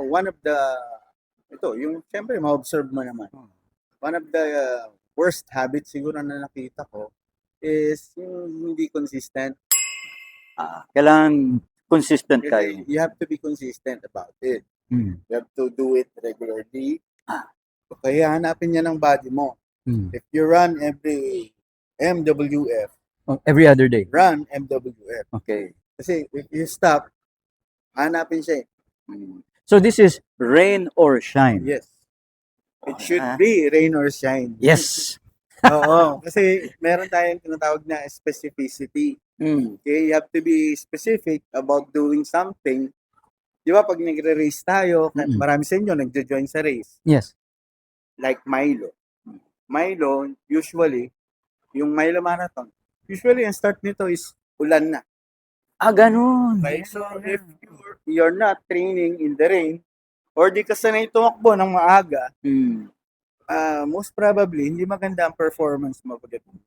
one of the, yung siyempre ma-observe mo naman. One of the worst habits siguro na nakita ko is yung hindi consistent. Kailangan consistent Kasi kayo. you have to be consistent about it. Mm. You have to do it regularly. Kaya hanapin niya ng body mo. If you run every MWF, Every other day. run MWF. Okay. Kasi if you stop, hanapin siya. So this is rain or shine. Yes. It should be rain or shine. Yes. Oo. Kasi meron tayong tinatawag na specificity. Okay, you have to be specific about doing something. Di ba pag nagre-race tayo, marami sa inyo nagjo-join sa race. Yes. Like Milo. Milo, usually, yung Milo Marathon, usually ang start nito is ulan na. Ganun. Okay, so if you're not training in the rain, or di ka sanay tumakbo ng maaga, most probably, hindi maganda ang performance mo pagdating.